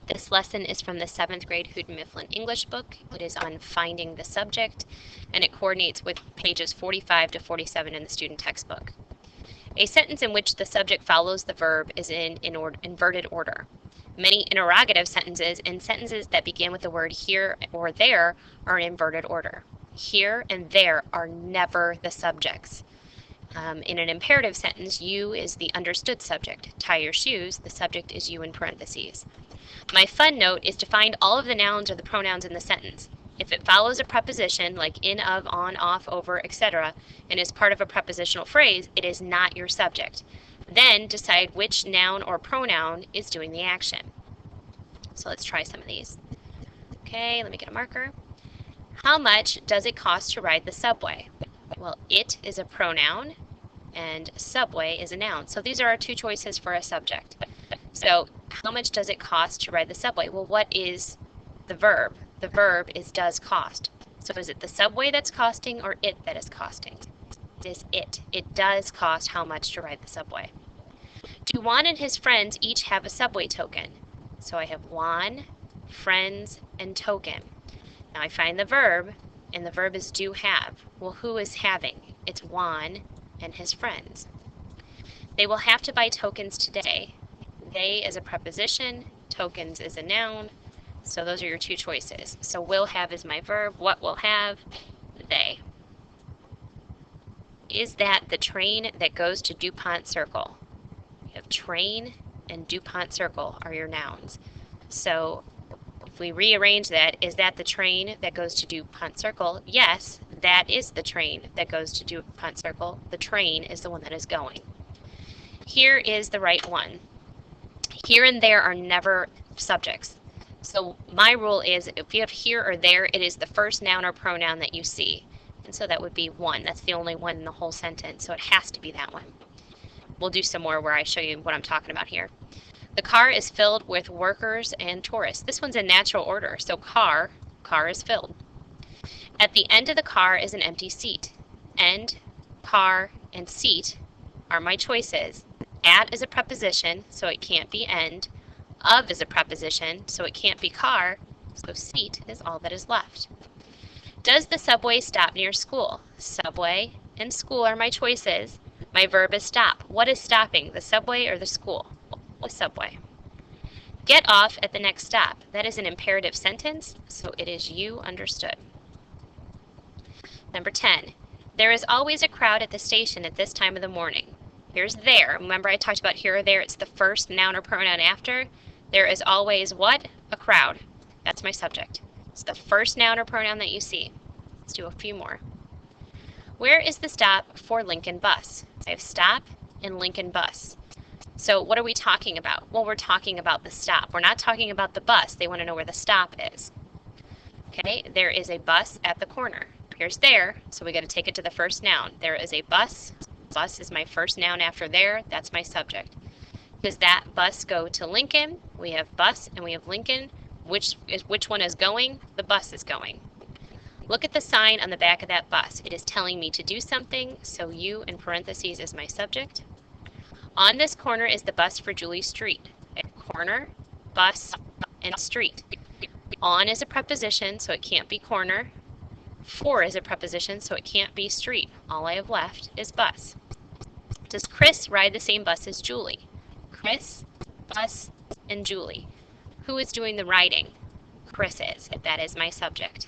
This lesson is from the 7th grade Houghton Mifflin English book. It is on finding the subject, and it coordinates with pages 45 to 47 in the student textbook. A sentence in which the subject follows the verb is in inverted order. Many interrogative sentences and sentences that begin with the word here or there are in inverted order. Here and there are never the subjects. In an imperative sentence, you is the understood subject. Tie your shoes, the subject is you in parentheses. My fun note is to find all of the nouns or the pronouns in the sentence. If it follows a preposition like in, of, on, off, over, etc., and is part of a prepositional phrase, it is not your subject. Then decide which noun or pronoun is doing the action. So let's try some of these. Okay, let me get a marker. How much does it cost to ride the subway? Well, it is a pronoun and subway is a noun. So these are our two choices for a subject. So how much does it cost to ride the subway? Well, what is the verb? The verb is does cost. So is it the subway that's costing or it that is costing? It is it. It does cost how much to ride the subway. Do Juan and his friends each have a subway token? So I have Juan, friends, and token. Now I find the verb, and the verb is do have. Well, who is having? It's Juan and his friends. They will have to buy tokens today. They is a preposition, tokens is a noun, so those are your two choices. So will have is my verb, what will have? They. Is that the train that goes to DuPont Circle? You have train and DuPont Circle are your nouns. So if we rearrange that, is that the train that goes to DuPont Circle? Yes, that is the train that goes to DuPont Circle. The train is the one that is going. Here is the right one. Here and there are never subjects. So my rule is if you have here or there, it is the first noun or pronoun that you see. And so that would be one. That's the only one in the whole sentence, so it has to be that one. We'll do some more where I show you what I'm talking about here. The car is filled with workers and tourists. This one's in natural order, so car is filled. At the end of the car is an empty seat. End, car, and seat are my choices. At is a preposition, so it can't be end. Of is a preposition, so it can't be car, so seat is all that is left. Does the subway stop near school? Subway and school are my choices. My verb is stop. What is stopping, the subway or the school? The subway. Get off at the next stop. That is an imperative sentence, so it is you understood. Number 10. There is always a crowd at the station at this time of the morning. Here's there. Remember I talked about here or there, it's the first noun or pronoun after. There is always what? A crowd. That's my subject. It's the first noun or pronoun that you see. Let's do a few more. Where is the stop for Lincoln Bus? I have stop and Lincoln Bus. So what are we talking about? Well, we're talking about the stop. We're not talking about the bus. They want to know where the stop is. Okay, there is a bus at the corner. Here's there, so we got to take it to the first noun. There is a bus. Bus is my first noun after there. That's my subject. Does that bus go to Lincoln? We have bus and we have Lincoln. Which one is going? The bus is going. Look at the sign on the back of that bus. It is telling me to do something, so you in parentheses is my subject. On this corner is the bus for Julie Street. Corner, bus, and street. On is a preposition, so it can't be corner. For is a preposition, so it can't be street. All I have left is bus. Does Chris ride the same bus as Julie? Chris, bus, and Julie. Who is doing the riding? Chris is. That is my subject.